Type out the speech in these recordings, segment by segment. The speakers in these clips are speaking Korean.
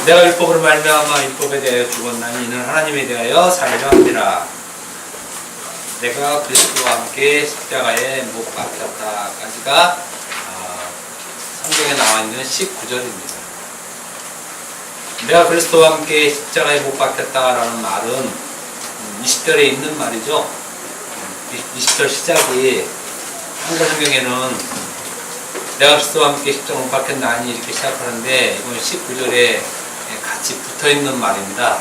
내가 율법으로 말미암아 율법에 대하여 죽었나니 이는 하나님에 대하여 살려 함이라. 내가 그리스도와 함께 십자가에 못 박혔다까지가 성경에 나와 있는 19절입니다. 내가 그리스도와 함께 십자가에 못 박혔다라는 말은 20절에 있는 말이죠. 20절 시작이 한글 성경에는 내가 그리스도와 함께 십자가에 못 박혔나니 이렇게 시작하는데 이건 19절에 같이 붙어있는 말입니다.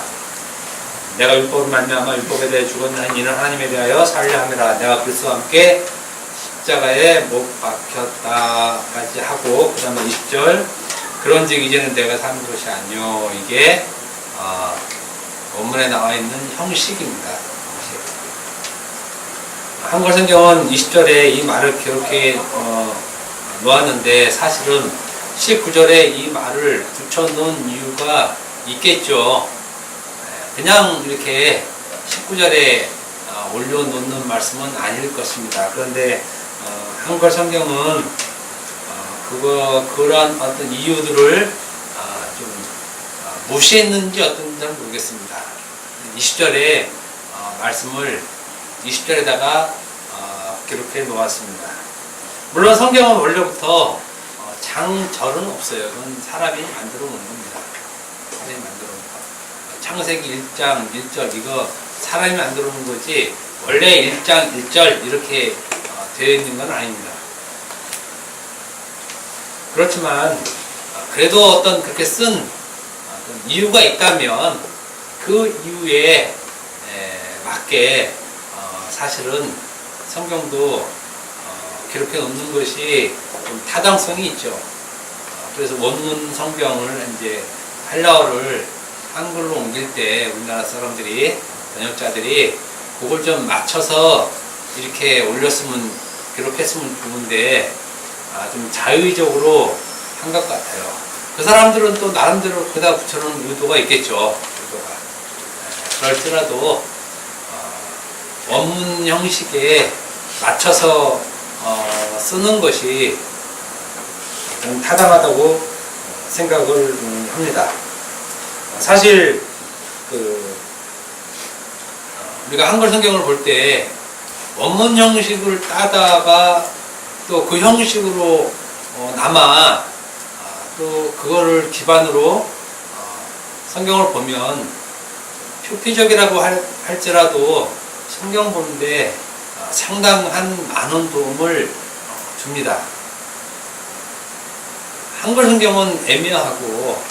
내가 율법을 말미암아 율법에 대해 죽었나니 이는 하나님에 대하여 살려 함이라. 내가 그리스도와 함께 십자가에 못 박혔다까지 하고 그 다음에 20절 그런즉 이제는 내가 사는 것이 아니요. 이게 원문에 나와 있는 형식입니다. 한글 성경은 20절에 이 말을 기록해 놓았는데 사실은 19절에 이 말을 붙여놓은 이유가 있겠죠. 그냥 이렇게 19절에 올려놓는 말씀은 아닐 것입니다. 그런데 한글 성경은 그러한 어떤 이유들을 좀 무시했는지 어떤지 모르겠습니다. 20절에 말씀을 20절에다가 기록해 놓았습니다. 물론 성경은 원래부터 장절은 없어요. 그건 사람이 만들어 놓은 겁니다. 사람이 만들어 놓은 거. 창세기 1장 1절 이거 사람이 만들어 놓은 거지 원래 1장 1절 이렇게 되어 있는 건 아닙니다. 그렇지만 그래도 어떤 그렇게 쓴 이유가 있다면 그 이유에 맞게 사실은 성경도 기록해 놓는 것이 좀 타당성이 있죠. 그래서 원문 성경을 이제 한라어를 한글로 옮길 때 우리나라 사람들이 번역자들이 그걸 좀 맞춰서 이렇게 올렸으면 기록했으면 좋은데 좀 자의적으로 한 것 같아요. 그 사람들은 또 나름대로 그다 붙여놓은 의도가 있겠죠. 의도가. 그럴지라도 원문 형식에 맞춰서 쓰는 것이 좀 타당하다고 생각을 합니다. 사실 우리가 한글 성경을 볼 때 원문 형식을 따다가 또 그 형식으로 또 그거를 기반으로 성경을 보면 표피적이라고 할지라도 성경 보는데 상당한 많은 도움을 줍니다. 한글 성경은 애매하고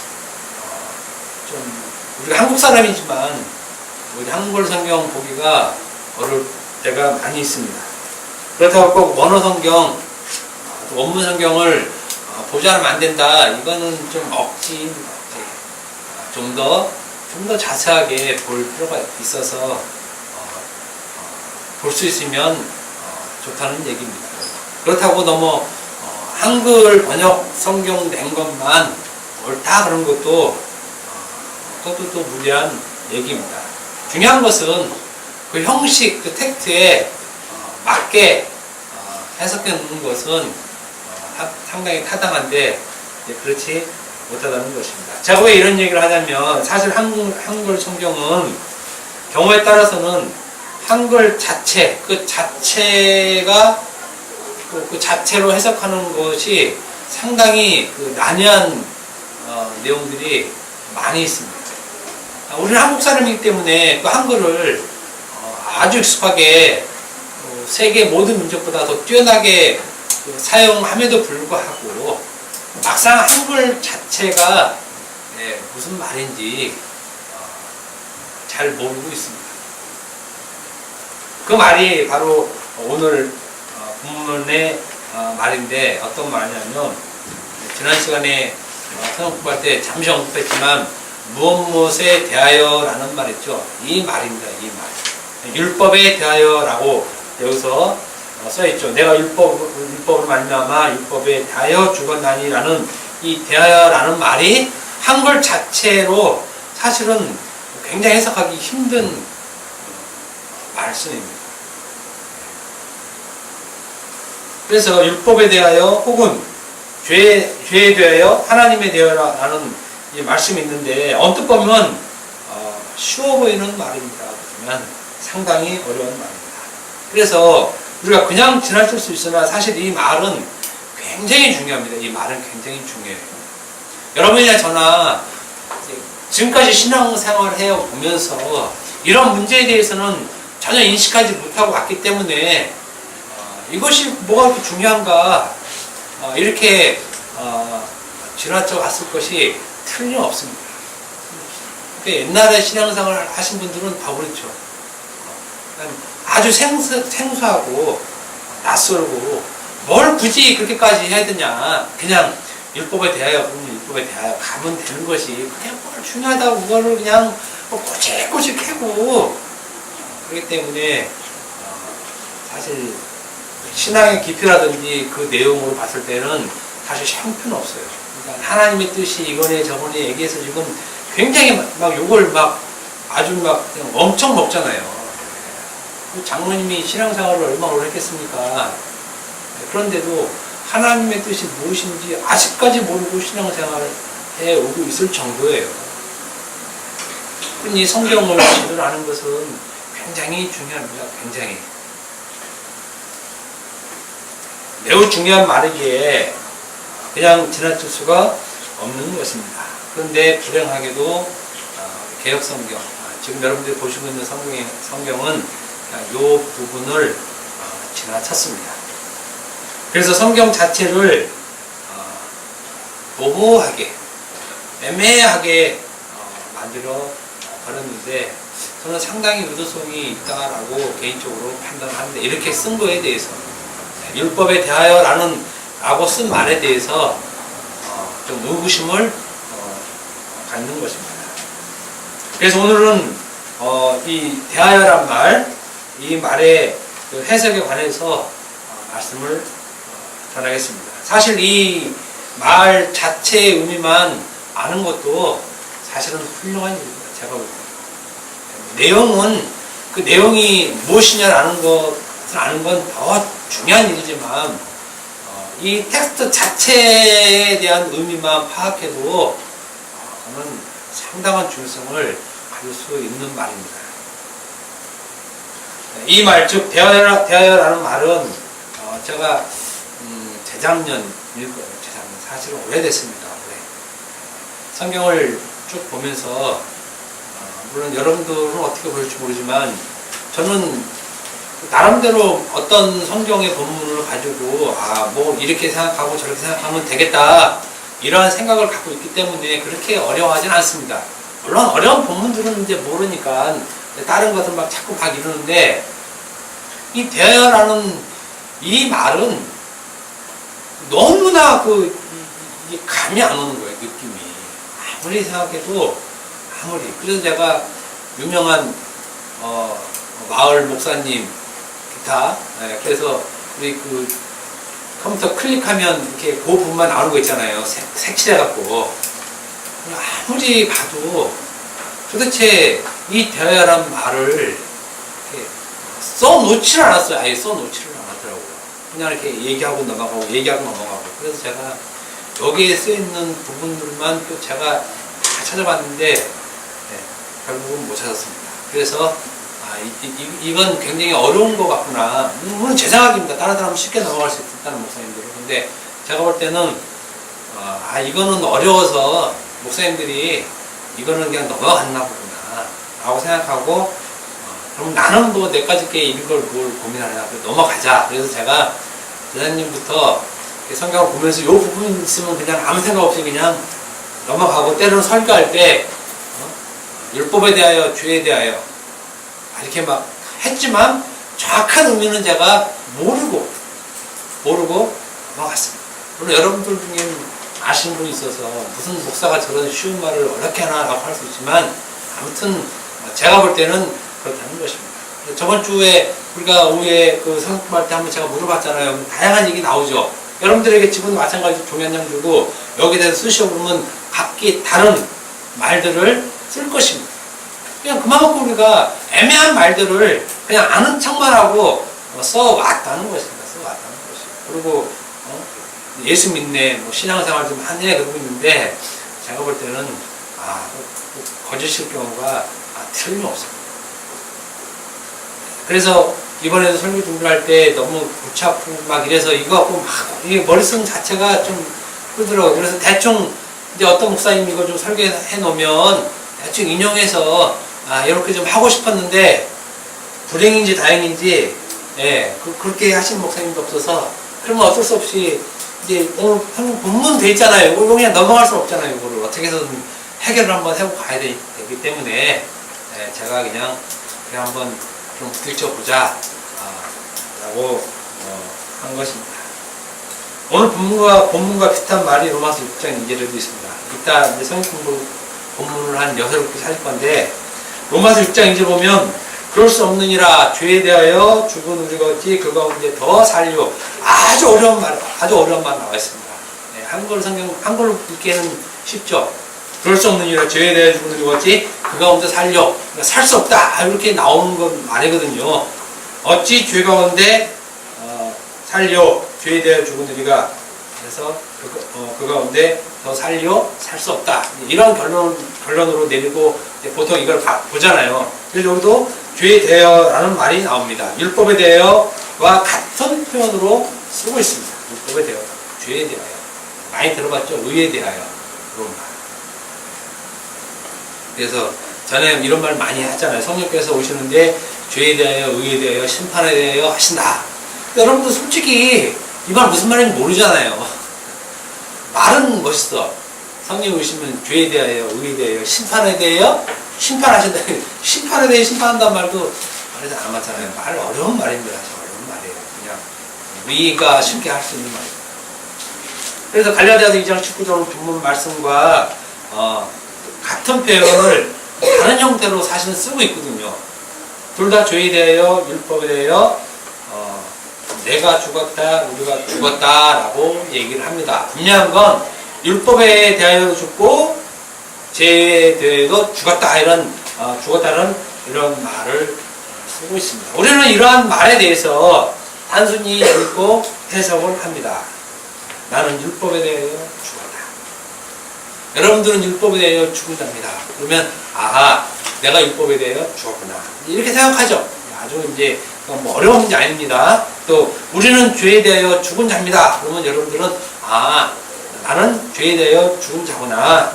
좀 우리가 한국 사람이지만 우리 한글 성경 보기가 어려울 때가 많이 있습니다. 그렇다고 꼭 원어 성경, 원문 성경을 보지 않으면 안 된다. 이거는 좀 억지입니다. 좀 더 자세하게 볼 필요가 있어서 볼 수 있으면 좋다는 얘기입니다. 그렇다고 너무 한글 번역 성경 낸 것만 옳다 그런 것도 그것도 무리한 얘기입니다. 중요한 것은 그 형식, 그 텍스트에 맞게 해석해 놓는 것은 상당히 타당한데 그렇지 못하다는 것입니다. 제가 왜 이런 얘기를 하냐면 사실 한글 성경은 경우에 따라서는 한글 자체, 그 자체가 그 자체로 해석하는 것이 상당히 난해한 내용들이 많이 있습니다. 우리는 한국 사람이기 때문에 그 한글을 아주 익숙하게 세계 모든 민족보다 더 뛰어나게 사용함에도 불구하고 막상 한글 자체가 무슨 말인지 잘 모르고 있습니다. 그 말이 바로 오늘 본문의 말인데 어떤 말이냐면 지난 시간에 성경 공부할 때 잠시 언급했지만 무엇에 대하여 라는 말 있죠. 이 말입니다. 이 말. 율법에 대하여 라고 여기서 써있죠. 내가 율법으로 말미암아 율법에 대하여 죽었나니 라는 이 대하여 라는 말이 한글 자체로 사실은 굉장히 해석하기 힘든 말씀입니다. 그래서 율법에 대하여 혹은 죄에 대하여 하나님에 대하여라는 이 말씀이 있는데 언뜻 보면 쉬워 보이는 말입니다. 그렇지만 상당히 어려운 말입니다. 그래서 우리가 그냥 지나칠 수 있으나 사실 이 말은 굉장히 중요합니다. 이 말은 굉장히 중요해요. 여러분이나 저나 지금까지 신앙생활을 해오면서 이런 문제에 대해서는 전혀 인식하지 못하고 왔기 때문에 이것이 뭐가 그렇게 중요한가 이렇게 지나쳐 왔을 것이 틀림없습니다. 옛날에 신앙생활을 하신 분들은 다 그렇죠. 아주 생소하고 낯설고 뭘 굳이 그렇게까지 해야 되냐. 그냥 율법에 대하여 그러면 율법에 대하여 가면 되는 것이 그냥 뭘 중요하다고 그거를 그냥 꼬질꼬질 캐고 그렇기 때문에 사실 신앙의 깊이라든지 그 내용으로 봤을 때는 사실 형편없어요. 그러니까 하나님의 뜻이 이거네 저거네 얘기해서 지금 굉장히 막 욕을 막 아주 막 그냥 엄청 먹잖아요. 장로님이 신앙생활을 얼마나 오래 했겠습니까? 그런데도 하나님의 뜻이 무엇인지 아직까지 모르고 신앙생활을 해오고 있을 정도예요. 이 성경을 제대로 아는 것은 굉장히 중요합니다. 굉장히. 매우 중요한 말이기에 그냥 지나칠 수가 없는 것입니다. 그런데 불행하게도 개혁성경, 지금 여러분들이 보시고 있는 성경은 이 부분을 지나쳤습니다. 그래서 성경 자체를 모호하게, 애매하게 만들어 버렸는데 저는 상당히 의도성이 있다라고 개인적으로 판단하는데 이렇게 쓴 거에 대해서 율법에 대하여라는 라고 쓴 말에 대해서 좀 의구심을 갖는 것입니다. 그래서 오늘은 이 대하여란 말, 이 말의 그 해석에 관해서 말씀을 전하겠습니다. 사실 이 말 자체의 의미만 아는 것도 사실은 훌륭한 일입니다. 제가 볼 때. 내용은, 그 내용이 무엇이냐라는 것을 아는 건 더 중요한 일이지만, 이 텍스트 자체에 대한 의미만 파악해도, 저는 상당한 중요성을 가질 수 있는 말입니다. 이 말, 즉, 대하여라는 말은, 제가, 재작년일 거예요. 재작년. 사실은 오래됐습니다. 네. 성경을 쭉 보면서, 물론 여러분들은 어떻게 볼지 모르지만, 저는 나름대로 어떤 성경의 본문을 가지고, 뭐, 이렇게 생각하고 저렇게 생각하면 되겠다. 이러한 생각을 갖고 있기 때문에 그렇게 어려워하진 않습니다. 물론 어려운 본문들은 이제 모르니까 다른 것을 막 자꾸 막 이러는데, 이 대하여라는 이 말은 너무나 이게 감이 안 오는 거예요, 느낌이. 아무리 생각해도, 그래서 제가 유명한, 마을 목사님 기타, 그래서 우리 컴퓨터 클릭하면 이렇게 그 부분만 나오는 거 있잖아요. 색칠해갖고. 아무리 봐도 도대체 이 대하여란 말을 이렇게 써놓지를 않았어요. 아예 써놓지를 않았더라고요. 그냥 이렇게 얘기하고 넘어가고. 그래서 제가 여기에 쓰여있는 부분들만 또 제가 다 찾아봤는데, 결국은 못 찾았습니다. 그래서, 이건 굉장히 어려운 것 같구나. 물론 제 생각입니다. 다른 사람은 쉽게 넘어갈 수 있다는 목사님들은. 근데 제가 볼 때는, 이거는 어려워서 목사님들이 이거는 그냥 넘어갔나 보구나. 라고 생각하고, 그럼 나는 뭐 내까지 게 이걸 뭘 고민하냐. 넘어가자. 그래서 제가 대장님부터 성경을 보면서 이 부분 있으면 그냥 아무 생각 없이 그냥 넘어가고, 때로는 설교할 때, 율법에 대하여, 죄에 대하여, 이렇게 막 했지만 정확한 의미는 제가 모르고 넘어갔습니다. 물론 여러분들 중에 아시는 분이 있어서 무슨 목사가 저런 쉬운 말을 어렵게 하나라고 할 수 있지만 아무튼 제가 볼 때는 그렇다는 것입니다. 저번 주에 우리가 오후에 성경할 때 한번 제가 물어봤잖아요. 다양한 얘기 나오죠. 여러분들에게 지금 마찬가지로 종이 한 장 주고 여기에 대해서 쓰시오 그러면 각기 다른 말들을 쓸 것입니다. 그냥 그만큼 우리가 애매한 말들을 그냥 아는 척만 하고 써왔다는 것입니다. 그리고 예수 믿네, 뭐 신앙생활 좀 하네 그러고 있는데 제가 볼 때는 거짓일 경우가 틀림없습니다. 그래서 이번에도 설교 준비할 때 너무 골치 아프고 막 이래서 이거 갖고 막 이게 머릿속 자체가 좀 그러더라고요. 그래서 대충 이제 어떤 목사님 이거 좀 설계해 놓으면 대충 인용해서 이렇게 좀 하고 싶었는데 불행인지 다행인지 그렇게 하신 목사님도 없어서 그러면 어쩔 수 없이 이제 오늘 본문 돼 있잖아요. 이거 그냥 넘어갈 수 없잖아요. 이거를 어떻게 해서든 해결을 한번 해보고 가야 되기 때문에 제가 그냥 한번 좀 부딪혀 보자 라고 한 것입니다. 오늘 본문과 비슷한 말이 로마서 6장 2절에도 있습니다. 이따 이제 성경 공부 본문을 한 6개 살릴 건데 로마서 6장 2절 보면 그럴 수 없느니라 죄에 대하여 죽은 우리가 어찌 그 가운데 더 살려 아주 어려운 말 나와 있습니다. 한글로 읽기에는 쉽죠. 그럴 수 없느니라 죄에 대하여 죽은 우리가 어찌 그 가운데 살려 그러니까 살 수 없다 이렇게 나오는 건 말이거든요. 어찌 죄 가운데 살려 죄에 대하여 죽은 우리가 그래서 그 가운데 더 살려 살 수 없다 이런 결론으로 내리고 보통 이걸 보잖아요. 그래서 여기도 죄에 대하여라는 말이 나옵니다. 율법에 대하여와 같은 표현으로 쓰고 있습니다. 율법에 대하여, 죄에 대하여. 많이 들어봤죠? 의에 대하여 그런 말. 그래서 전에 이런 말 많이 하잖아요. 성령께서 오시는데 죄에 대하여, 의에 대하여, 심판에 대하여 하신다. 여러분도 솔직히 이 말 무슨 말인지 모르잖아요. 말은 멋있어. 성령이 오시면 죄에 대하여, 의에 대하여, 심판에 대하여 심판하신다. 심판에 대해 심판한다는 말도 말해서 안 맞잖아요. 말 어려운 말입니다. 어려운 말이에요. 그냥 우리가 쉽게 할 수 있는 말이에요. 그래서 갈라디아서 2장 19절 본문 말씀과 같은 표현을 다른 형태로 사실은 쓰고 있거든요. 둘 다 죄에 대하여, 율법에 대하여 내가 죽었다, 우리가 죽었다라고 얘기를 합니다. 분명한 건 율법에 대하여도 죽고 죄에 대해도 죽었다는 이런 말을 쓰고 있습니다. 우리는 이러한 말에 대해서 단순히 읽고 해석을 합니다. 나는 율법에 대하여 죽었다. 여러분들은 율법에 대하여 죽은 자입니다. 그러면 내가 율법에 대하여 죽었구나 이렇게 생각하죠. 아주 이제 뭐 어려운 문제 아닙니다. 또 우리는 죄에 대하여 죽은 자입니다. 그러면 여러분들은 나는 죄에 대하여 죽은 자구나.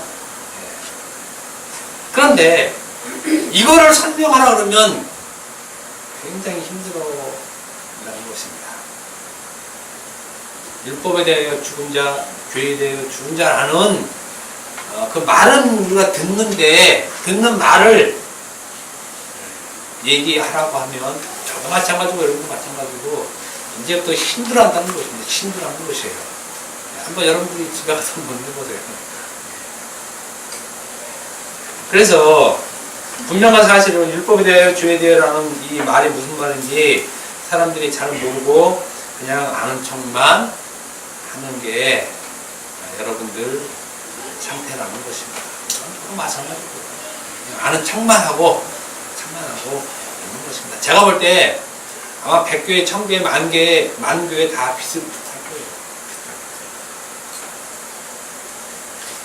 그런데 이거를 설명하라 그러면 굉장히 힘들어라는 것입니다. 율법에 대하여 죽은 자, 죄에 대하여 죽은 자라는 그 말은 우리가 듣는 말을 얘기하라고 하면 저도 마찬가지고 여러분도 마찬가지고 이제부터 힘들어한다는 것입니다. 힘들어하는 것이에요. 한번 여러분들이 집에 가서 한번 해보세요. 그래서 분명한 사실은 율법에 대하여 죄에 대하여라는 이 말이 무슨 말인지 사람들이 잘 모르고 그냥 아는 척만 하는 게 여러분들 상태라는 것입니다. 그건 마찬가지고 그냥 아는 척만 하고 있는 것입니다. 제가 볼 때 아마 100교회, 1000교회, 만교회 다 비슷할 거예요.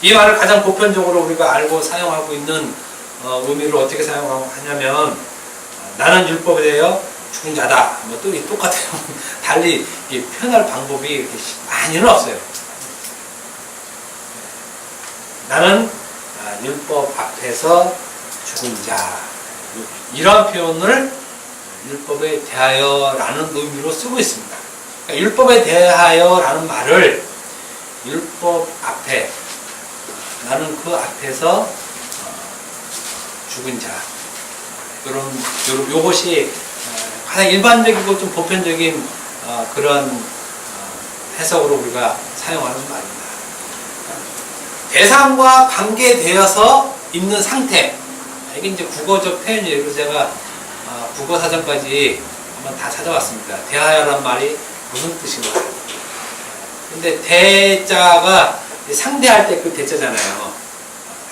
이 말을 가장 보편적으로 우리가 알고 사용하고 있는 의미를 어떻게 사용하냐면 나는 율법에 대하여 죽은 자다. 뭐 또 똑같아요. 달리 표현할 방법이 이렇게 많이는 없어요. 나는 율법 앞에서 죽은 자. 이런 표현을 율법에 대하여라는 의미로 쓰고 있습니다. 그러니까 율법에 대하여라는 말을 율법 앞에 나는 그 앞에서 죽은 자 요것이 가장 일반적이고 좀 보편적인 그런 해석으로 우리가 사용하는 말입니다. 대상과 관계되어서 있는 상태 이게 이제 국어적 표현이에요. 그래서 제가 국어사전까지 한번 다 찾아봤습니다. 대하여라는 말이 무슨 뜻인가. 근데 대자가 상대할 때 그 대자잖아요.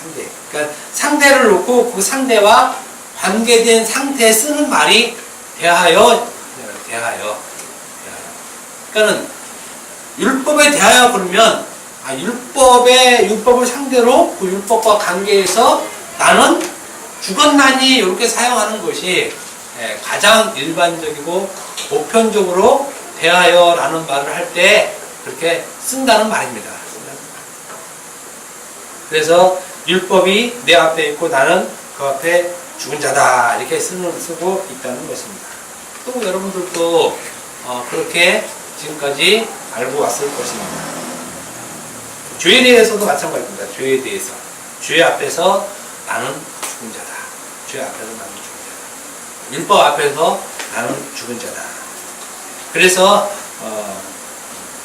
상대. 그러니까 상대를 놓고 그 상대와 관계된 상태에 쓰는 말이 대하여. 그러니까는 율법에 대하여 그러면 율법을 상대로 그 율법과 관계에서 나는 죽었나니 이렇게 사용하는 것이 가장 일반적이고 보편적으로 대하여라는 말을 할 때 그렇게 쓴다는 말입니다. 그래서 율법이 내 앞에 있고 나는 그 앞에 죽은 자다 이렇게 쓰고 있다는 것입니다. 또 여러분들도 그렇게 지금까지 알고 왔을 것입니다. 죄에 대해서도 마찬가지입니다. 죄에 대해서 죄 앞에서 나는 죽은 자다. 죄 앞에서 나는 죽은 자다. 율법 앞에서 나는 죽은 자다. 그래서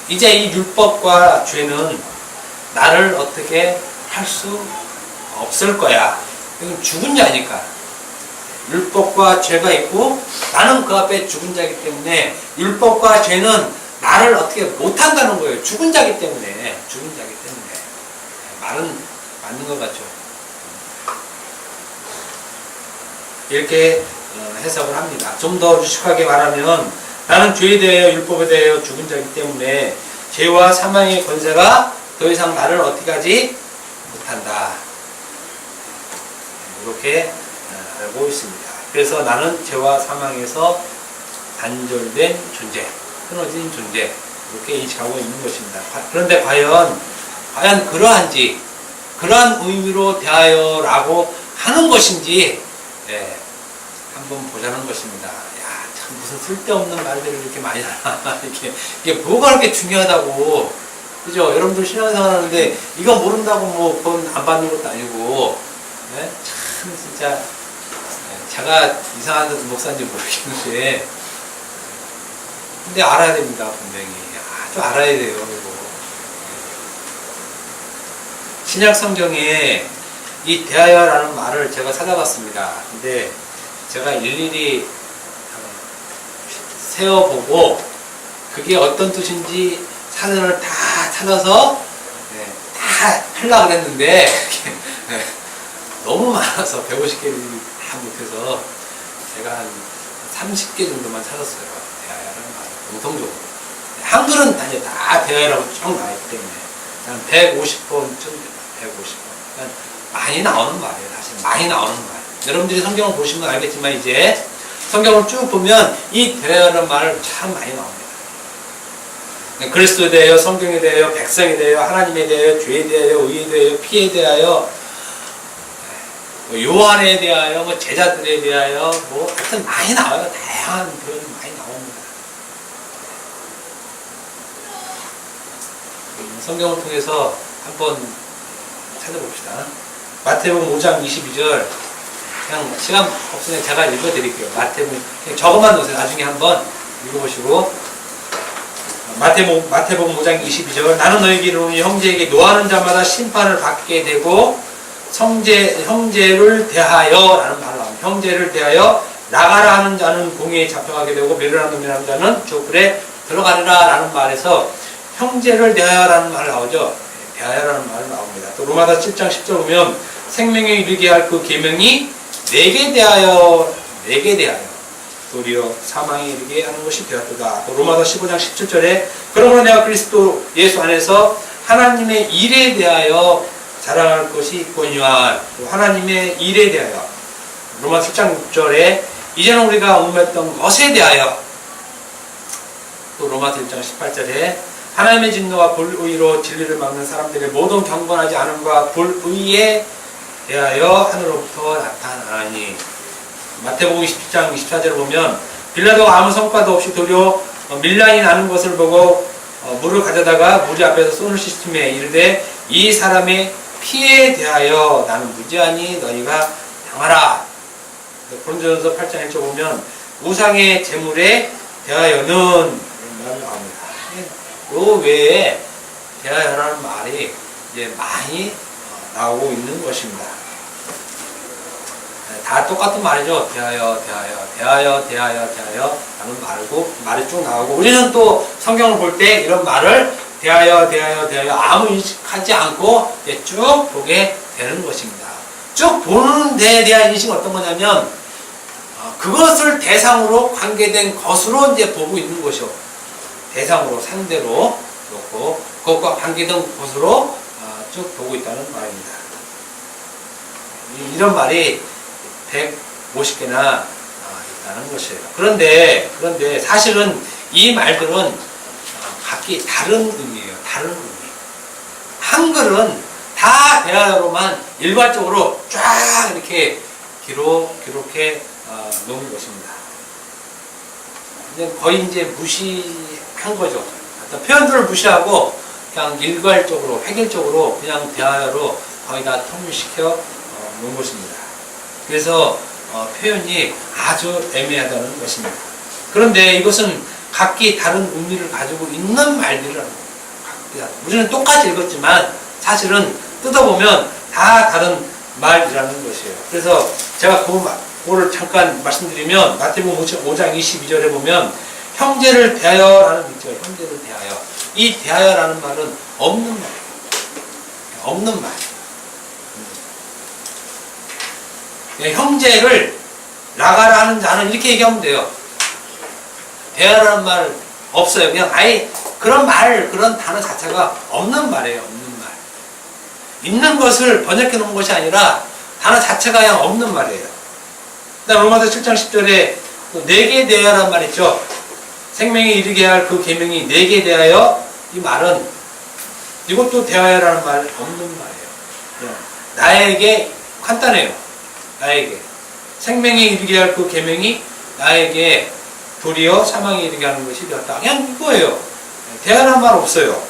이제 이 율법과 죄는 나를 어떻게 할 수 없을 거야. 이건 죽은 자니까. 율법과 죄가 있고 나는 그 앞에 죽은 자이기 때문에 율법과 죄는 나를 어떻게 못한다는 거예요. 죽은 자이기 때문에. 말은 맞는 것 같죠. 이렇게 해석을 합니다. 좀 더 유식하게 말하면 나는 죄에 대하여 율법에 대하여 죽은 자이기 때문에 죄와 사망의 권세가 더 이상 나를 어떻게 하지 못한다. 이렇게 알고 있습니다. 그래서 나는 죄와 사망에서 단절된 존재, 끊어진 존재 이렇게 인식하고 있는 것입니다. 그런데 과연 그러한지 그러한 의미로 대하여라고 하는 것인지 한번 보자는 것입니다. 야, 참 무슨 쓸데없는 말들을 이렇게 많이 하나 이게 뭐가 그렇게 중요하다고, 그죠? 여러분들 신앙생활 하는데 이거 모른다고 뭐 돈 안 받는 것도 아니고, 참 진짜 제가 이상한 목사인지 모르겠는데 근데 알아야 됩니다. 분명히 아주 알아야 돼요. 이거. 신약 성경에 이 대하여라는 말을 제가 찾아봤습니다. 근데 제가 일일이 세어보고 그게 어떤 뜻인지 사전을 다 찾아서 다 하려고 했는데 너무 많아서 150개를 다 못해서 제가 한 30개 정도만 찾았어요. 대하여라는 말 공통적으로. 한글은 다 대하여라고 쭉 나와있기 때문에 한 150번쯤 150번. 많이 나오는 말이에요. 사실 많이 나오는 말. 여러분들이 성경을 보시면 알겠지만 이제 성경을 쭉 보면 이 대하여라는 말 참 많이 나옵니다. 그리스도에 대하여, 성경에 대하여, 백성에 대하여, 하나님에 대하여, 죄에 대하여, 의에 대하여, 피에 대하여, 요한에 대하여, 제자들에 대하여, 하여튼 많이 나와요. 다양한 표현이 많이 나옵니다. 성경을 통해서 한번 찾아봅시다. 마태복음 5장 22절. 그냥 시간 없으면 제가 읽어드릴게요. 마태복음 그냥 저것만 놓으세요. 나중에 한번 읽어보시고. 마태복음 5장 22절. 나는 너희에게 이르노니 형제에게 노하는 자마다 심판을 받게 되고 형제를 대하여 라는 말을 합니다. 형제를 대하여 나가라 하는 자는 공회에 잡혀가게 되고 멸하는 놈이라는 자는 족불에 들어가리라 라는 말에서 형제를 대하여 라는 말이 나오죠. 대하여라는 말이 나옵니다. 또 로마서 7장 10절 보면 생명에 이르게 할 그 계명이 내게 대하여 도리어 사망에 이르게 하는 것이 되었도다. 또 로마서 15장 17절에 그러므로 내가 그리스도 예수 안에서 하나님의 일에 대하여 자랑할 것이 있거니와, 또 하나님의 일에 대하여 로마서 7장 6절에 이제는 우리가 옹매했던 것에 대하여, 또 로마서 1장 18절에 하나님의 진노와 불의로 진리를 막는 사람들의 모든 경건하지 않음과 불의에 대하여 하늘로부터 나타나니. 마태복음 20장 24절을 보면 빌라도가 아무 성과도 없이 도리어 밀란이 나는 것을 보고 물을 가져다가 무리 앞에서 손을 씻음에 이르되 이 사람의 피에 대하여 나는 무지하니 너희가 당하라. 고린도전서 8장 1절 보면 우상의 제물에 대하여는 이런 말을 나옵니다. 그 외에 대하여라는 말이 이제 많이 나오고 있는 것입니다. 다 똑같은 말이죠. 대하여 라는 말이 쭉 나오고, 우리는 또 성경을 볼 때 이런 말을 대하여 아무 인식하지 않고 쭉 보게 되는 것입니다. 쭉 보는 데에 대한 인식은 어떤 거냐면 그것을 대상으로 관계된 것으로 이제 보고 있는 것이요. 대상으로 상대로 놓고 그것과 관계된 곳으로 쭉 보고 있다는 말입니다. 이런 말이 150개나 있다는 것이에요. 그런데 사실은 이 말들은 각기 다른 의미예요. 다른 의미. 한글은 다 대하여로만 일괄적으로 쫙 이렇게 기록해 놓은 것입니다. 거의 이제 무시한 거죠. 어떤 표현들을 무시하고 그냥 일괄적으로 획일적으로 그냥 대하여로 거의 다 통일시켜 놓은 것입니다. 그래서 표현이 아주 애매하다는 것입니다. 그런데 이것은 각기 다른 의미를 가지고 있는 말들이라는 겁니다. 우리는 똑같이 읽었지만 사실은 뜯어보면 다 다른 말이라는 것이에요. 그래서 제가 그거를 잠깐 말씀드리면 마태복음 5장 22절에 보면 형제를 대하여라는 게 있죠. 형제를 대하여. 이 대하여라는 말은 없는 말이에요. 없는 말. 형제를 나가라 하는 자는 이렇게 얘기하면 돼요. 대하라는 말 없어요. 그냥 아예 그런 단어 자체가 없는 말이에요. 없는 말. 있는 것을 번역해 놓은 것이 아니라 단어 자체가 그냥 없는 말이에요. 그다음 로마서 7장 10절에 내게 대하여라는 말 있죠. 생명에 이르게 할 그 계명이 내게 대하여. 이 말은 이것도 대하여라는 말 없는 말이에요. 나에게 간단해요. 나에게 생명에 이르게 할 그 계명이 나에게 도리어 사망에 이르게 하는 것이 되었다. 그냥 이거예요. 대하여라는 말 없어요.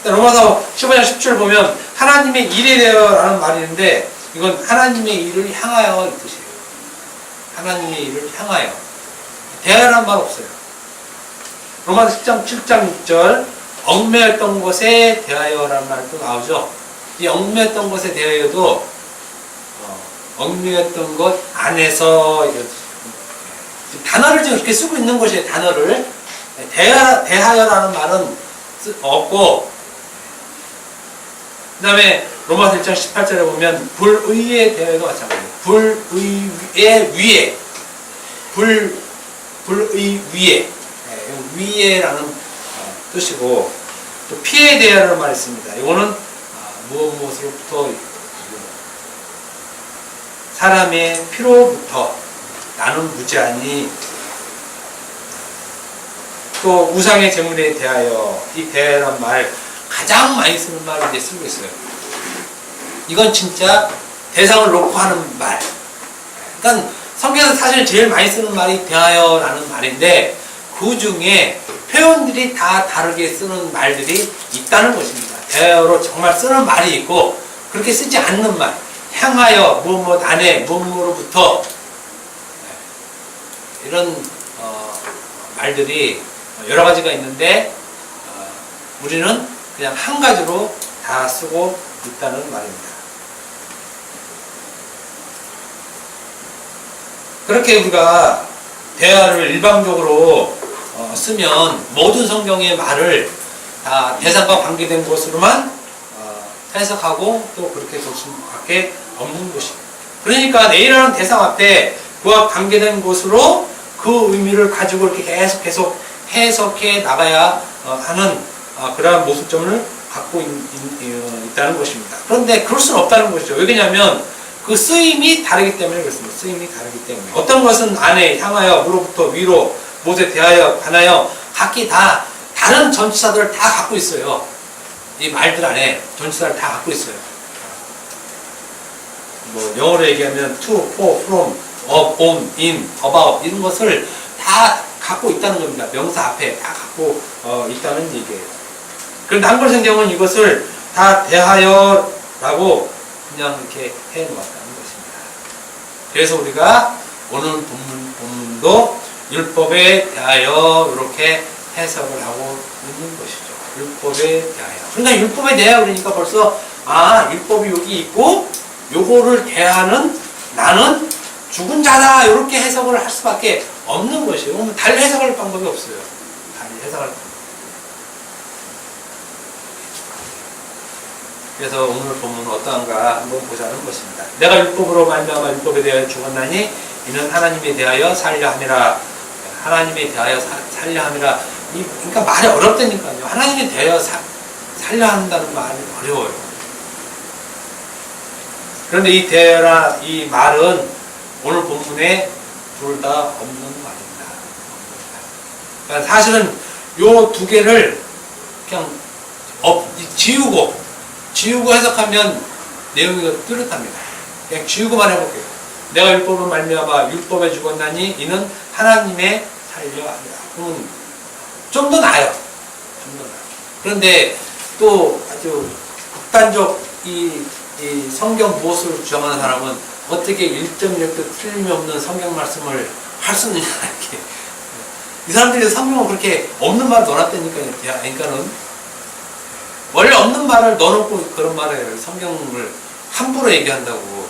로마서 15장 10절 보면 하나님의 일에 대하여라는 말이 있는데 이건 하나님의 일을 향하여 이 뜻이에요. 하나님의 일을 향하여. 대하여라는 말 없어요. 로마서 7장 6절 얽매였던 것에 대하여라는 말도 나오죠. 이 얽매였던 것에 대하여도 얽매였던 것 안에서 단어를 지금 이렇게 쓰고 있는 것이에요. 단어를 대하여라는 말은 없고 그 다음에 로마서 1장 18절에 보면 불의에 대하여도 마찬가지예요. 불의의 위에 불의 위에 위에라는 뜻이고 또 피에 대하여라는 말이 있습니다. 이거는 무엇으로부터 사람의 피로부터 나는 무지하니 또 우상의 재물에 대하여 이 대하여란 말 가장 많이 쓰는 말을 이제 쓰고 있어요. 이건 진짜 대상을 놓고 하는 말. 그러니까 성경에서 사실 제일 많이 쓰는 말이 대하여라는 말인데 그 중에 표현들이 다 다르게 쓰는 말들이 있다는 것입니다. 대하여로 정말 쓰는 말이 있고 그렇게 쓰지 않는 말. 향하여 무엇 안에 무엇으로부터 이런 말들이 여러 가지가 있는데 우리는 그냥 한 가지로 다 쓰고 있다는 말입니다. 그렇게 우리가 대하를 일방적으로 쓰면 모든 성경의 말을 다 대상과 관계된 것으로만 해석하고 또 그렇게 볼 수밖에 없는 것입니다. 그러니까 내일하는 대상 앞에 그와 관계된 것으로 그 의미를 가지고 이렇게 계속 해석해 나가야 하는 그러한 모습점을 갖고 있다는 것입니다. 그런데 그럴 수는 없다는 것이죠. 왜냐하면 그 쓰임이 다르기 때문에 그렇습니다. 쓰임이 다르기 때문에 어떤 것은 안에 향하여 무로부터 위로 못에 대하여 관하여 각기 다 다른 전치사들을 다 갖고 있어요. 이 말들 안에 전치사를 다 갖고 있어요. 뭐 영어로 얘기하면 to, for, from, of, on, in, about 이런 것을 다 갖고 있다는 겁니다. 명사 앞에 다 갖고 있다는 얘기예요. 그런데 한글 성경은 이것을 다 대하여라고 그냥 이렇게 해놓았다는 것입니다. 그래서 우리가 오늘 본문도 율법에 대하여 이렇게 해석을 하고 있는 것이죠. 율법에 대하여. 그러니까 율법에 대하여 그러니까 벌써 율법이 여기 있고 요거를 대하는 나는 죽은 자다 이렇게 해석을 할 수밖에 없는 것이에요. 그러면 달리 해석할 방법이 없어요. 달리 해석할 방법. 그래서 오늘 본문은 어떠한가 한번 보자는 것입니다. 내가 율법으로 말미암아 율법에 대하여 죽었나니 이는 하나님에 대하여 살려 함이라. 하나님에 대하여 살려 함이라. 그러니까 말이 어렵다니까요. 하나님에 대하여 살려야 한다는 말이 어려워요. 그런데 이 대여라 이 말은 오늘 본문에 둘 다 없는 말입니다. 그러니까 사실은 요 두 개를 그냥 지우고 해석하면 내용이 뚜렷합니다. 그냥 지우고만 해볼게요. 내가 율법을 말미암아 율법에 죽었나니 이는 하나님의 살려 하리라. 그러면 좀 더 나아요. 좀 더 나아요. 그런데 또 아주 극단적 이 성경 보호수를 주장하는 사람은 어떻게 1.1도 틀림이 없는 성경 말씀을 할 수 있느냐 이렇게. 이 사람들이 성경을 그렇게 없는 말을 넣어놨다니까요. 그러니까는 원래 없는 말을 넣어놓고 그런 말을 해요. 성경을 함부로 얘기한다고.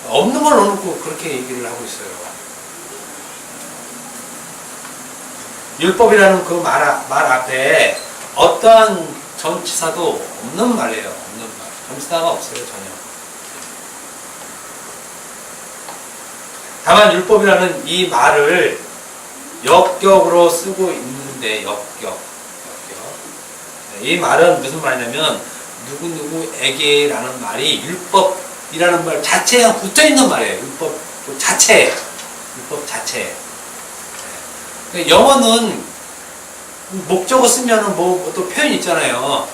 없는 걸 넣어놓고 그렇게 얘기를 하고 있어요. 율법이라는 그 말 앞에 어떠한 전치사도 없는 말이에요. 없는 말. 전치사가 없어요. 전혀. 다만 율법이라는 이 말을 역격으로 쓰고 있는데 역격. 이 말은 무슨 말이냐면 누구누구에게라는 말이 율법이라는 말 자체에 붙어있는 말이에요. 율법 자체. 영어는 목적어 쓰면은 뭐 또 표현 있잖아요.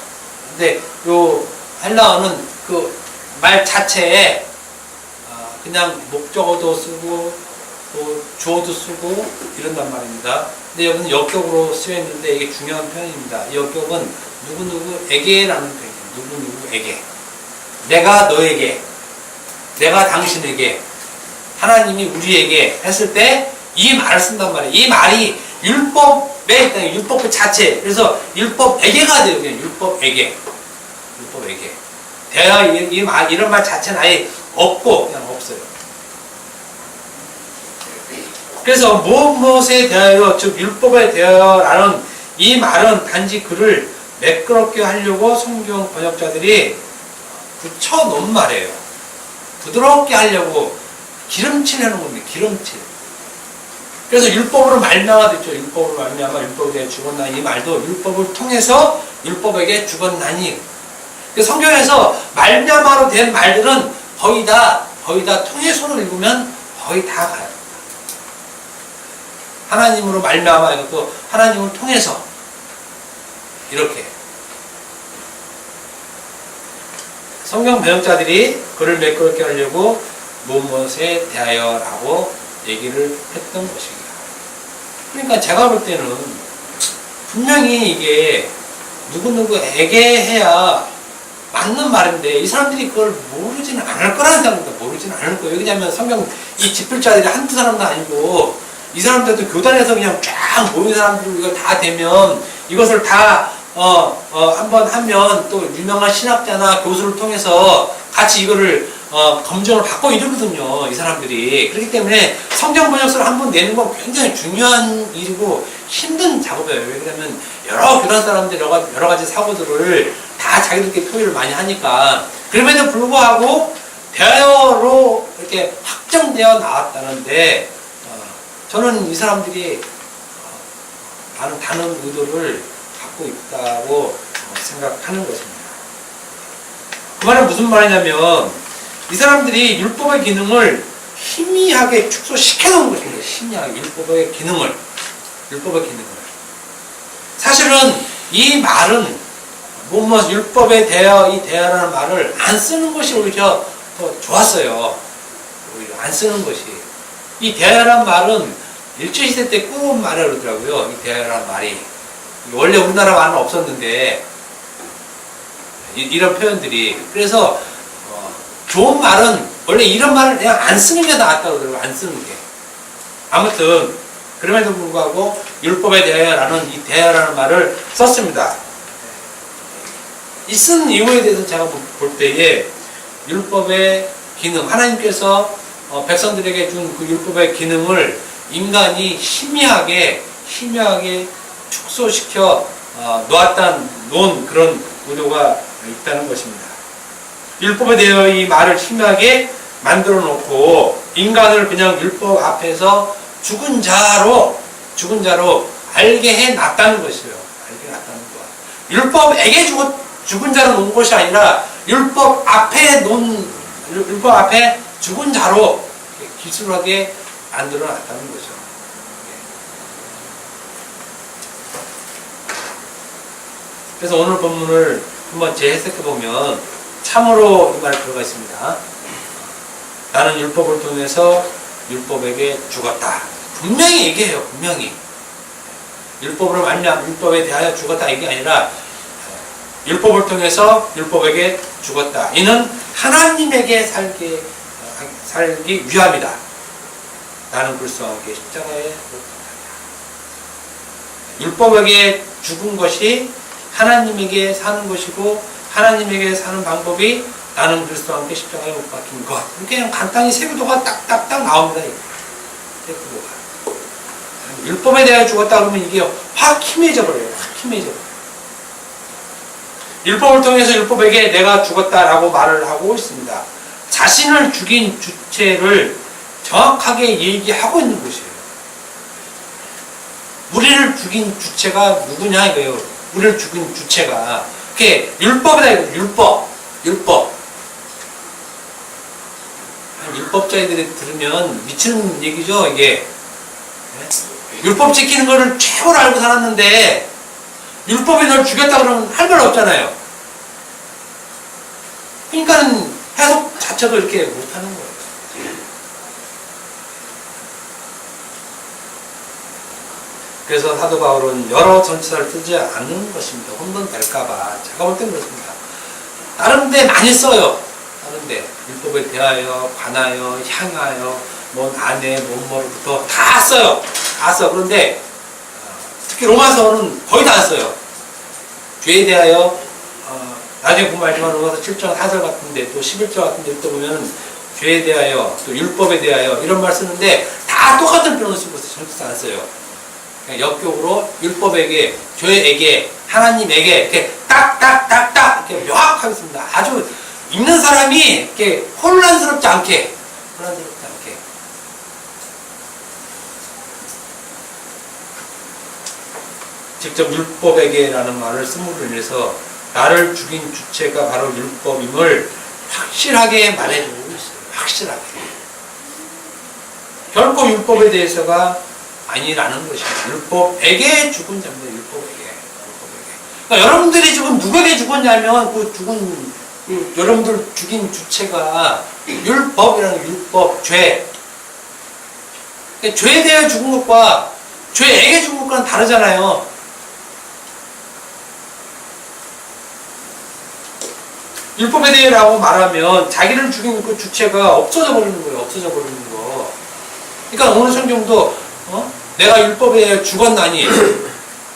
근데 요 헬라어는 그 말 자체에 그냥 목적어도 쓰고 또 주어도 쓰고 이런단 말입니다. 근데 여기는 역격으로 쓰여 있는데 이게 중요한 표현입니다. 이 역격은 누구누구에게라는 표현이에요. 누구누구에게. 내가 너에게, 내가 당신에게, 하나님이 우리에게 했을 때 이 말을 쓴단 말이에요. 이 말이 율법에 있다. 율법 그 자체. 그래서 율법에게가 돼요. 그냥 율법에게. 이런 말 자체는 아예 없고 그냥 없어요. 그래서 무엇에 대하여, 즉 율법에 대하여라는 이 말은 단지 그를 매끄럽게 하려고 성경 번역자들이 붙여놓은 말이에요. 부드럽게 하려고 기름칠 해놓은 겁니다. 기름칠. 그래서 율법으로 말미암아 됐죠. 율법으로 말미암아 율법에 죽었나니 이 말도 율법을 통해서 율법에게 죽었나니. 성경에서 말미암아로 된 말들은 거의 다 통해서로 읽으면 거의 다 가요. 하나님으로 말미암아 이것도 하나님을 통해서 이렇게 성경 번역자들이 글을 매끄럽게 하려고 무엇에 대하여라고 얘기를 했던 것입니다. 그러니까 제가 볼 때는 분명히 이게 누구누구에게 해야 맞는 말인데 이 사람들이 그걸 모르지는 않을 거라는 생각입니다. 모르지는 않을 거예요. 왜냐하면 성경 이 집필자들이 한두 사람도 아니고 이 사람들도 교단에서 그냥 쫙 모인 사람들 이거 다 되면 이것을 다 한번 하면 또 유명한 신학자나 교수를 통해서 같이 이거를 검증을 받고 이러거든요. 이 사람들이. 그렇기 때문에 성경 번역서를 한번 내는 건 굉장히 중요한 일이고 힘든 작업이에요. 왜 그러면 여러 교단 사람들 여러 가지 사고들을 다 자기들끼리 토의를 많이 하니까. 그럼에도 불구하고 대여로 이렇게 확정되어 나왔다는데 저는 이 사람들이 다른 의도를 갖고 있다고 생각하는 것입니다. 그 말은 무슨 말이냐면 이 사람들이 율법의 기능을 희미하게 축소시켜 놓은 것입니다. 희미하게 율법의 기능을. 사실은 이 말은 율법에 대하여 이 대하라는 말을 안 쓰는 것이 오히려 더 좋았어요. 오히려 안 쓰는 것이. 이 대하라는 말은 일제시대 때 꾸온 말을 그러더라고요. 이 대하라는 말이. 원래 우리나라 말은 없었는데 이런 표현들이. 그래서 좋은 말은 원래 이런 말을 그냥 안 쓰는 게 낫다고 그러더라고요. 안 쓰는 게. 아무튼 그럼에도 불구하고 율법에 대하여라는 이 대하라는 말을 썼습니다. 이 쓴 이유에 대해서 제가 볼 때에 율법의 기능, 하나님께서 백성들에게 준 그 율법의 기능을 인간이 희미하게 축소시켜 놓은 그런 의도가 있다는 것입니다. 율법에 대하여 이 말을 희미하게 만들어 놓고 인간을 그냥 율법 앞에서 죽은 자로 알게 해 놨다는 것이에요. 알게 놨다는 것. 율법에게 죽은 자로 놓은 것이 아니라 율법 앞에 죽은 자로 기술하게 만들어 놨다는 거죠. 그래서 오늘 본문을 한번 재해석해 보면 참으로 이 말이 들어가 있습니다. 나는 율법을 통해서 율법에게 죽었다. 분명히 얘기해요. 분명히. 율법으로 말미암아 율법에 대하여 죽었다 이게 아니라 율법을 통해서 율법에게 죽었다. 이는 하나님에게 살기 위함이다. 나는 그리스도와 함께 십자가에 못 박혔다. 율법에게 죽은 것이 하나님에게 사는 것이고 하나님에게 사는 방법이 나는 그리스도와 함께 십자가에 못 박힌 것. 이렇게 그냥 간단히 세부도가 딱딱딱 나옵니다. 세부도가. 율법에 대하여 죽었다 그러면 이게 확 희미해져 버려요. 확 희미해져 버려요. 율법을 통해서 율법에게 내가 죽었다라고 말을 하고 있습니다. 자신을 죽인 주체를 정확하게 얘기하고 있는 것이에요. 우리를 죽인 주체가 누구냐 이거예요. 우리를 죽인 주체가. 그게 율법이다 이거. 율법. 율법자들이 들으면 미치는 얘기죠 이게. 율법 지키는 거를 최고로 알고 살았는데 율법이 널 죽였다 그러면 할 말 없잖아요. 그러니까 해석 자체도 이렇게 못하는 거예요. 그래서 사도 바울은 여러 전치사를 쓰지 않는 것입니다. 혼돈될까봐. 제가 볼 땐 그렇습니다. 다른 데 많이 써요. 다른 데. 율법에 대하여, 관하여, 향하여, 뭔 안에, 뭐부터 다 써요. 다 써. 그런데 특히 로마서는 거의 다 써요. 죄에 대하여 나중에 보면 알지만 로마서 7장 4절 같은데 또 11절 같은데 또 보면 죄에 대하여 또 율법에 대하여 이런 말 쓰는데 다 똑같은 표현을 쓰고 있어요. 전부 다 안 써요. 그냥 역격으로 율법에게, 죄에게, 하나님에게 이렇게 딱딱딱딱 이렇게 명확하게 씁니다. 아주 읽는 사람이 이렇게 혼란스럽지 않게. 직접 율법에게라는 말을 씀으로 인해서 나를 죽인 주체가 바로 율법임을 확실하게 말해주고 있어요. 확실하게. 결코 율법에 대해서가 아니라는 것입니다. 율법에게 죽은 자입니다. 율법에게. 그러니까 여러분들이 지금 누구에게 죽었냐면 여러분들 죽인 주체가 율법이라는 율법, 죄. 그러니까 죄에 대해 죽은 것과 죄에게 죽은 것과는 다르잖아요. 율법에 대해라고 말하면 자기를 죽인 그 주체가 없어져 버리는 거예요. 없어져 버리는 거. 그러니까 오늘 성경도 내가 율법에 대해 죽었나니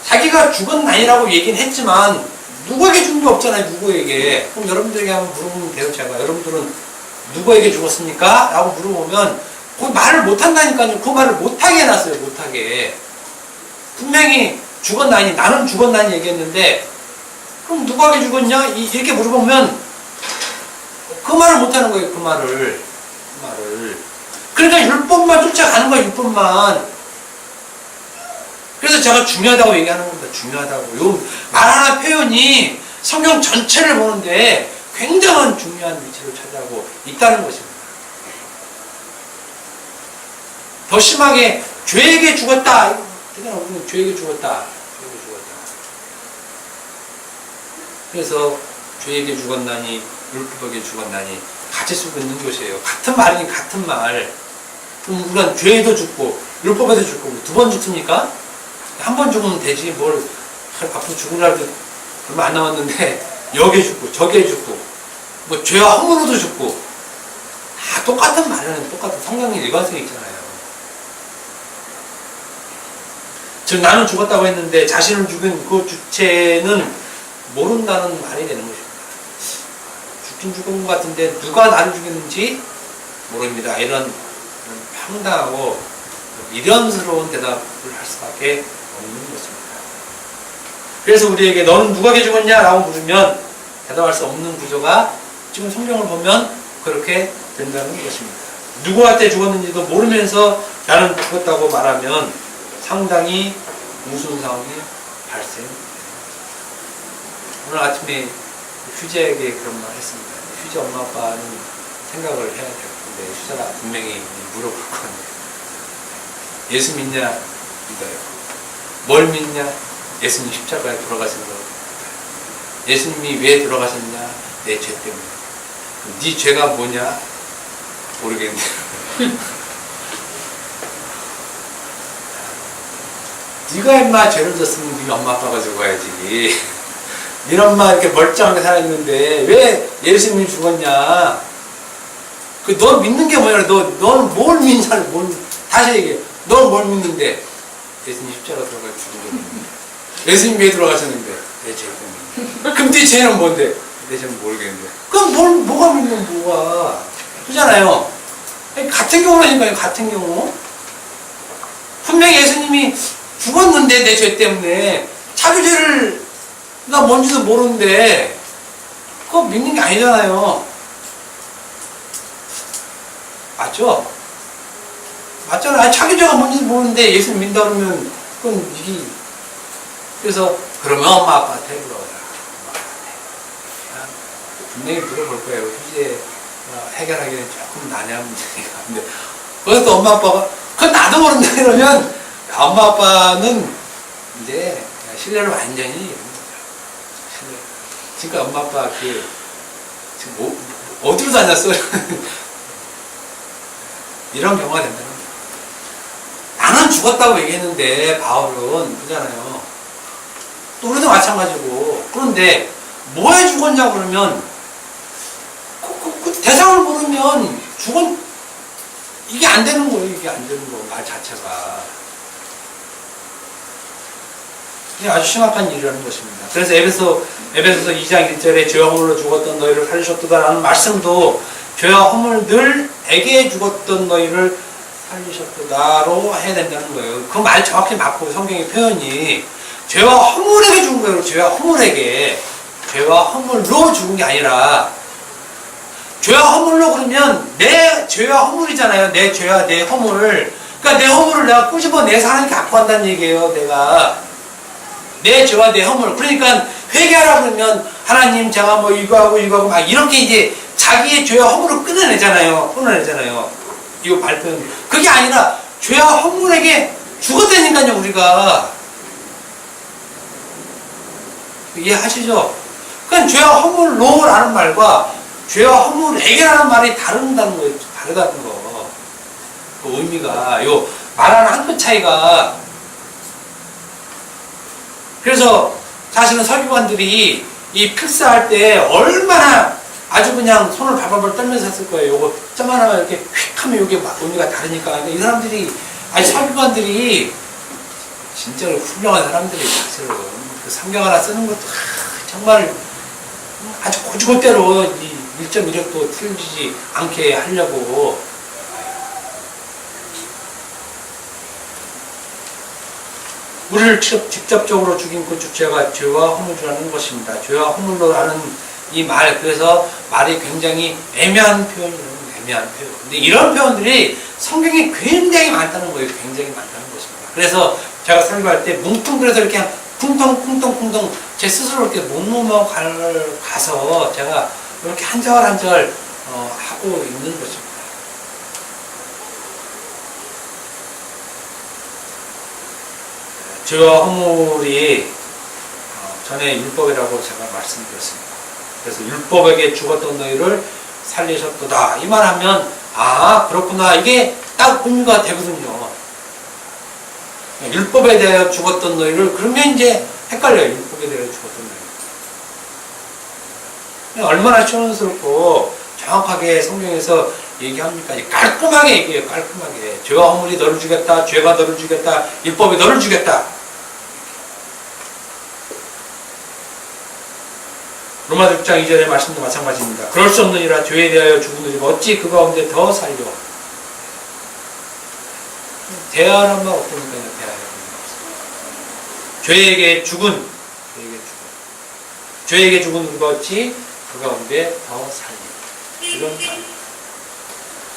자기가 죽었나니라고 얘기는 했지만 누구에게 죽은 게 없잖아요. 누구에게. 그럼 여러분들에게 한번 물어보면 돼요. 제가 여러분들은 누구에게 죽었습니까? 라고 물어보면 그 말을 못한다니까요. 그 말을 못하게 해놨어요. 못하게. 분명히 죽었나니 나는 죽었나니 얘기했는데 그럼 누구에게 죽었냐? 이렇게 물어보면 그 말을 못하는 거예요. 그 말을. 그러니까 율법만 쫓아가는 거예요. 율법만. 그래서 제가 중요하다고 얘기하는 겁니다. 중요하다고. 요 말 하나 표현이 성경 전체를 보는데 굉장한 중요한 위치를 차지하고 있다는 것입니다. 더 심하게 죄에게 죽었다. 죄에게 죽었다. 그래서 죄에게 죽었나니 율법에게 죽었나니 같이 쓰고 있는 것이에요. 같은 말이니 같은 말. 그럼 우리가 죄에도 죽고 율법에도 죽고 두 번 죽습니까? 한 번 죽으면 되지. 뭘 앞으로 죽으라도 얼마 안 남았는데 여기에 죽고 저기에 죽고 뭐 죄와 허물로도 죽고 다 똑같은 말은 똑같은 성경의 일관성이 있잖아요. 즉 나는 죽었다고 했는데 자신을 죽인 그 주체는 모른다는 말이 되는 것입니다. 죽긴 죽은 것 같은데 누가 나를 죽였는지 모릅니다. 이런 황당하고 미련스러운 대답을 할 수밖에 없는 것입니다. 그래서 우리에게 너는 누구에게 죽었냐? 라고 물으면 대답할 수 없는 구조가 지금 성경을 보면 그렇게 된다는 것입니다. 누구한테 죽었는지도 모르면서 나는 죽었다고 말하면 상당히 무슨 상황이 발생됩니다. 오늘 아침에 휴재에게 그런 말 했습니다. 휴재 엄마 아빠는 생각을 해야 될 텐데 휴재가 분명히 물어볼 건데 예수 믿냐? 믿어요. 뭘 믿냐? 예수님 십자가에 돌아가신 거. 예수님이 왜 돌아가셨냐? 내 죄 때문에. 네 죄가 뭐냐? 모르겠는데. 네가 임마 죄를 졌으면 네 엄마 아빠가 죽어야지. 네 엄마 이렇게 멀쩡하게 살았는데 왜 예수님이 죽었냐? 너 믿는 게 뭐냐? 너는 뭘 믿냐? 다시 얘기해. 넌 뭘 믿는데? 예수님 십자가 들어가 죽은 거 믿는데. 예수님 왜 돌아가셨는데? 내 죄 때문에. 그럼 네 죄는 뭔데? 내 죄는 모르겠는데. 그럼 뭐가 믿는 뭐가? 그잖아요. 같은 경우라니까요. 같은 경우. 분명히 예수님이 죽었는데 내 죄 때문에 자기 죄를 나 뭔지도 모르는데 그거 믿는 게 아니잖아요. 맞죠? 맞잖아. 자기 죄가 뭔지도 모르는데 예수님 믿는다 그러면 그건 이게 그래서 그러면 엄마 아빠한테 물어보라. 분명히 물어볼 거예요. 휴재 해결하기는 조금 난해한 문제니까. 근데 거기서 또 엄마 아빠가 그건 나도 모른다 이러면 엄마 아빠는 이제 신뢰를 완전히 잃는 거죠. 신뢰. 그러니까 엄마 아빠 지금 어디로 다녔어? 이런 경우가 된다는 거예요. 나는 죽었다고 얘기했는데 바울은 그잖아요. 또 우리도 마찬가지고. 그런데 뭐에 죽었냐고 그러면 그 대상을 모르면 이게 안 되는 거예요. 이게 안 되는 거 말 자체가. 이게 아주 심각한 일이라는 것입니다. 그래서 에베소서 2장 1절에 죄와 허물로 죽었던 너희를 살리셨도다라는 말씀도 죄와 허물들에게 죽었던 너희를 살리셨도다로 해야 된다는 거예요. 그 말 정확히 맞고 성경의 표현이 죄와 허물에게 죽은 거예요. 죄와 허물에게. 죄와 허물로 죽은 게 아니라 죄와 허물로 그러면 내 죄와 허물이잖아요. 내 죄와 내 허물. 그러니까 내 허물을 내가 꾸집어내서 하나님께 갖고 간다는 얘기예요. 내가. 내 죄와 내 허물. 그러니까 회개하라 그러면 하나님 제가 뭐 이거하고 막 이렇게 이제 자기의 죄와 허물을 끊어내잖아요. 이거 발표는. 그게 아니라 죄와 허물에게 죽었다니까요. 우리가. 이해하시죠? 그러니까 죄와 허물로라는 말과 죄와 허물에게라는 말이 다르다는 거예요. 다르다는 거. 그 의미가 요 말하는 한 끗 차이가. 그래서 사실은 설교관들이 이 필사할 때 얼마나 아주 그냥 손을 발발발 떨면서 했을 거예요. 요거 점 하나만 이렇게 휙 하면 요게 막 의미가 다르니까. 그러니까 이 사람들이 아니 설교관들이 진짜로 훌륭한 사람들이 사실은 그 성경 하나 쓰는 것도 정말 아주 고지고대로 이 1.1획도 틀리지 않게 하려고. 우리를 직접적으로 죽인 그 주체가 죄와 허물이라는 것입니다. 죄와 허물로라는 이 말, 그래서 말이 굉장히 애매한 표현이라는 애매한 표현. 근데 이런 표현들이 성경에 굉장히 많다는 거예요. 굉장히 많다는 것입니다. 그래서 제가 설교할 때 뭉뚱그려서 이렇게 그냥 쿵덩쿵덩쿵덩 제 스스로 이렇게 못 넘어가서 제가 이렇게 한 절 한 절 하고 있는 것입니다. 죄와 허물이 전에 율법이라고 제가 말씀드렸습니다. 그래서 율법에게 죽었던 너희를 살리셨도다. 이 말하면 그렇구나. 이게 딱 의미가 되거든요. 율법에 대하여 죽었던 너희를 그러면 이제 헷갈려요. 율법에 대하여 죽었던 너희. 얼마나 시원스럽고 정확하게 성경에서 얘기합니까? 깔끔하게 얘기해요. 깔끔하게. 죄와 허물이 너를 죽였다. 죄가 너를 죽였다. 율법이 너를 죽였다. 로마서 6장 2절의 말씀도 마찬가지입니다. 그럴 수 없느니라. 죄에 대하여 죽은 너희가 어찌 그 가운데 더 살려. 대하란 말 없으니까요. 죄에게 죽은 죄에게 죽은 우리가 어찌 그 가운데 더 살려. 이런 말입니다.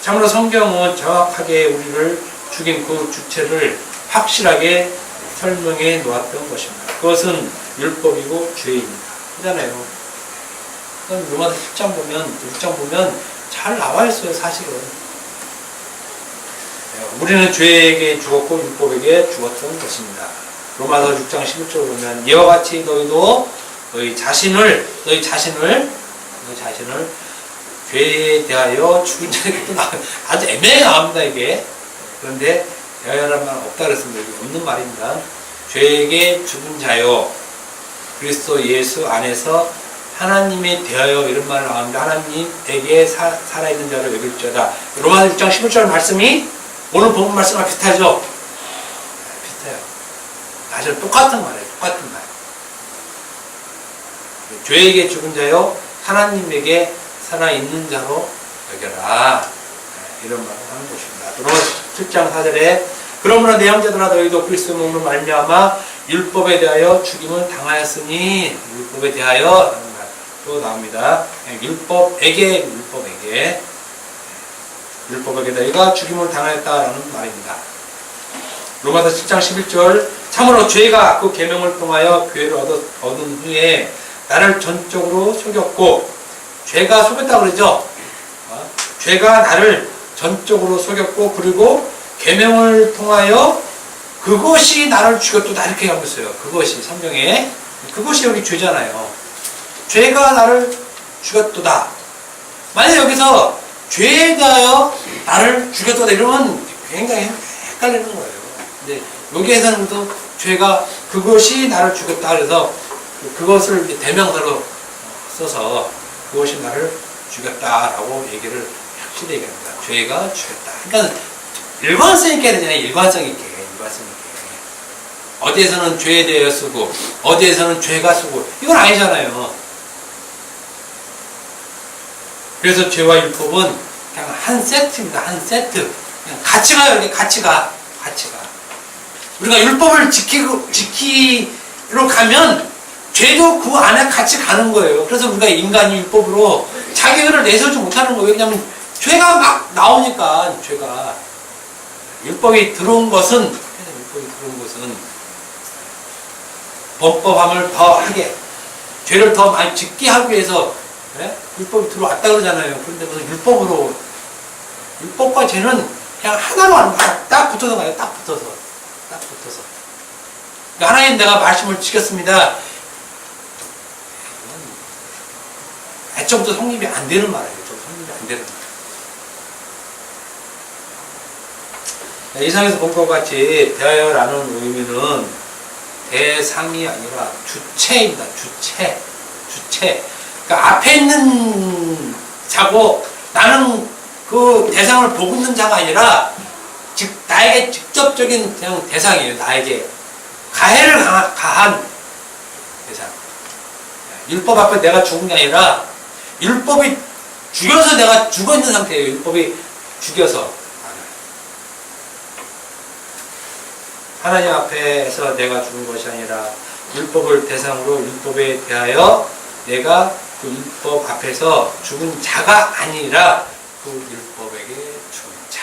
참으로 성경은 정확하게 우리를 죽인 그 주체를 확실하게 설명해 놓았던 것입니다. 그것은 율법이고 죄입니다. 그잖아요. 로마서 6장 보면 잘 나와 있어요, 사실은. 우리는 죄에게 죽었고 율법에게 죽었던 것입니다. 로마서 6장 11절 보면 이와 같이 너희도 너희 자신을 죄에 대하여 죽은 자에게 또 아주 애매하게 나옵니다, 이게. 그런데 대하여란 말 없다 그랬습니다. 여기 없는 말입니다. 죄에게 죽은 자요 그리스도 예수 안에서 하나님에 대하여 이런 말을 나옵니다. 하나님에게 살아있는 자를 여길지어다. 로마서 6장 11절 말씀이 오늘 본 말씀과 비슷하죠? 비슷해요. 사실 똑같은 말이에요. 똑같은 말. 죄에게 죽은 자요 하나님에게 살아있는 자로 여겨라. 이런 말을 하는 것입니다. 로마서 7장 4절에 그러므로 내 형제들아 너희도 그리스도 몸으로 말미암아 율법에 대하여 죽임을 당하였으니 율법에 대하여 라는 말 또 나옵니다. 율법에게 너희가 죽임을 당하였다라는 말입니다. 로마서 7장 11절 참으로 죄가 그 계명을 통하여 교회를 얻은 후에 나를 전적으로 속였고 죄가 속였다고 그러죠. 죄가 나를 전적으로 속였고 그리고 계명을 통하여 그것이 나를 죽였도다 이렇게 하고 있어요. 그것이 성경에 그것이 여기 죄잖아요. 죄가 나를 죽였도다. 만약 여기서 죄에 대하여 나를 죽였도다 이러면 굉장히 헷갈리는 거예요. 근데 여기에서는 또 죄가 그것이 나를 죽였다 그래서 그것을 이제 대명사로 써서 그것이 나를 죽였다라고 얘기를 확실히 얘기합니다. 죄가 죽였다. 그러니까 일관성 있게 해야 되잖아요. 일관성 있게. 어디에서는 죄에 대하여 쓰고 어디에서는 죄가 쓰고 이건 아니잖아요. 그래서 죄와 율법은 그냥 한 세트입니다. 한 세트. 그냥 같이 가요. 이렇게 같이 가. 우리가 율법을 지키러 가면 죄도 그 안에 같이 가는 거예요. 그래서 우리가 인간이 율법으로 자기 의를 내세우지 못하는 거예요. 왜냐하면 죄가 막 나오니까 율법이 들어온 것은 범법함을 더 하게 죄를 더 많이 짓게 하기 위해서 율법이 들어왔다 그러잖아요. 그런데 무슨 율법과 죄는 그냥 하나로 하는 거야. 딱 붙어서 가요. 딱 붙어서. 그러니까 하나님 내가 말씀을 지켰습니다. 애초부터 성립이 안 되는 말이에요. 이상에서 본 것 같이 대하여라는 의미는 대상이 아니라 주체입니다. 주체. 그러니까 앞에 있는 자고 나는 그 대상을 보고 있는 자가 아니라 나에게 직접적인 그냥 대상이에요. 나에게 가해를 가한 대상. 율법 앞에 내가 죽은 게 아니라 율법이 죽여서 내가 죽어 있는 상태예요. 율법이 죽여서. 하나님 앞에서 내가 죽은 것이 아니라 율법을 대상으로 율법에 대하여 내가 그 율법 앞에서 죽은 자가 아니라 그 율법에게 죽은 자.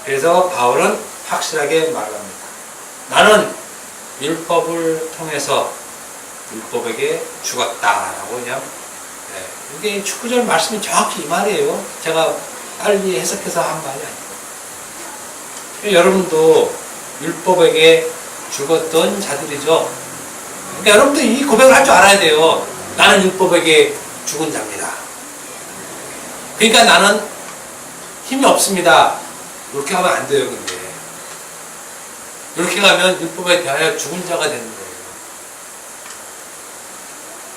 그래서 바울은 확실하게 말합니다. 나는 율법을 통해서 율법에게 죽었다라고 그냥 이게 축구절 말씀이 정확히 이 말이에요. 제가 빨리 해석해서 한 말이 아니고 여러분도 율법에게 죽었던 자들이죠. 그러니까 여러분도 이 고백을 할 줄 알아야 돼요. 나는 율법에게 죽은 자입니다. 그러니까 나는 힘이 없습니다. 이렇게 하면 안 돼요. 근데 이렇게 가면 율법에 대하여 죽은 자가 되는 거예요.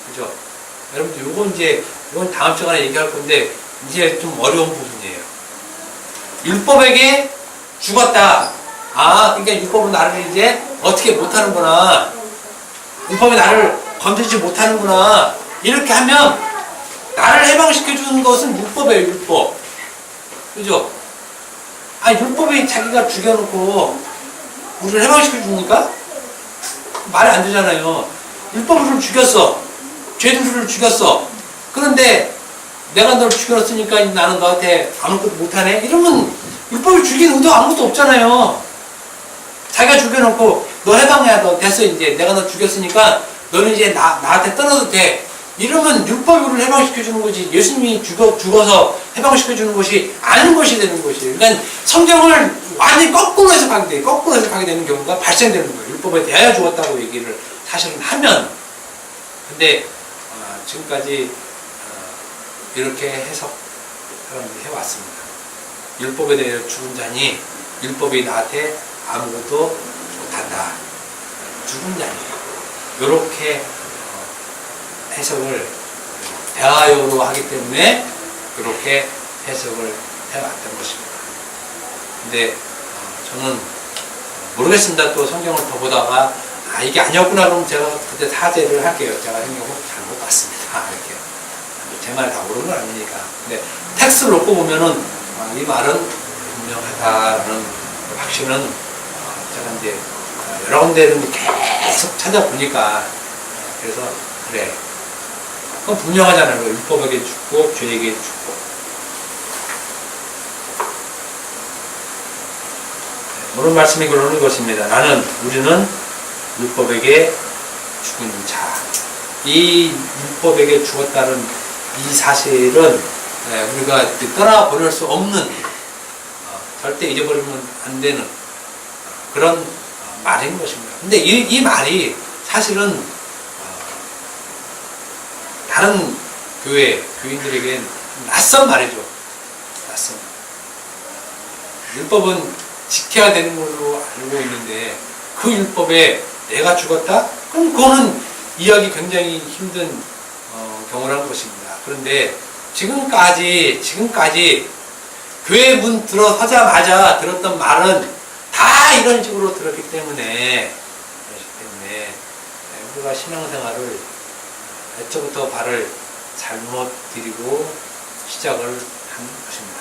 그죠? 여러분들 이건 다음 시간에 얘기할 건데 이제 좀 어려운 부분이에요. 율법에게 죽었다. 그러니까 율법은 나를 이제 어떻게 못하는구나. 율법이 나를 건드리지 못하는구나. 이렇게 하면 나를 해방시켜주는 것은 율법이에요. 율법. 그죠? 율법이 자기가 죽여놓고 우리를 해방시켜줍니까? 말이 안 되잖아요. 율법이 우리를 죽였어. 죄도 우리를 죽였어. 그런데 내가 너를 죽였으니까 나는 너한테 아무것도 못하네? 이러면 율법을 죽이는 의도가 아무것도 없잖아요. 자기가 죽여놓고 너 해방해야 너 됐어 이제 내가 너 죽였으니까 너는 이제 나한테 떠나도 돼. 이러면 율법이 우리를 해방시켜주는 거지. 예수님이 죽어서 해방시켜주는 것이 아닌 것이 되는 것이에요. 그러니까 성경을 완전히 거꾸로 해석하게 돼. 거꾸로 해석하게 되는 경우가 발생되는 거예요. 율법에 대하여 죽었다고 얘기를 사실은 하면. 근데 지금까지 이렇게 해석 사람들이 해왔습니다. 율법에 대하여 죽은 자니 율법이 나한테 아무것도 못한다. 죽은 자니. 이렇게 해석을 대하여로 하기 때문에 그렇게 해석을 해왔던 것입니다. 근데 저는 모르겠습니다. 또 성경을 더 보다가 이게 아니었구나 그러면 제가 그때 사죄를 할게요. 제가 성경을 잘못 봤습니다. 이렇게 제 말 다 모르는 건 아니니까. 근데 텍스트를 놓고 보면은 이 말은 분명하다라는 확신은 제가 이제 여러 군데를 계속 찾아보니까 그래서 그래. 그건 분명하잖아요. 율법에게 죽고 죄에게 죽고. 오늘 말씀이 그러는 것입니다. 우리는 율법에게 죽은 자. 이 율법에게 죽었다는 이 사실은 우리가 떠나보낼 수 없는 절대 잊어버리면 안 되는 그런 말인 것입니다. 근데 이 말이 사실은 다른 교인들에겐 낯선 말이죠. 낯선. 율법은 지켜야 되는 걸로 알고 있는데 그 율법에 내가 죽었다? 그럼 그거는 이해하기 굉장히 힘든 경우라는 것입니다. 그런데 지금까지 교회 문 들어서자마자 들었던 말은 다 이런 식으로 들었기 때문에 우리가 신앙생활을 애초부터 발을 잘못 들이고 시작을 한 것입니다.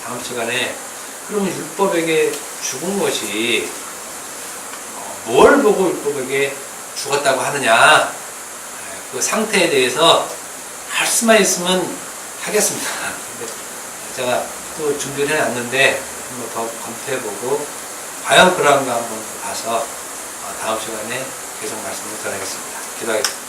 다음 시간에 그러면 율법에게 죽은 것이 뭘 보고 율법에게 죽었다고 하느냐, 그 상태에 대해서 할 수만 있으면 하겠습니다. 근데 제가 또 준비를 해놨는데 한번 더 검토해보고 과연 그런가 한번 봐서 다음 시간에 계속 말씀을 전하겠습니다. 기도하겠습니다.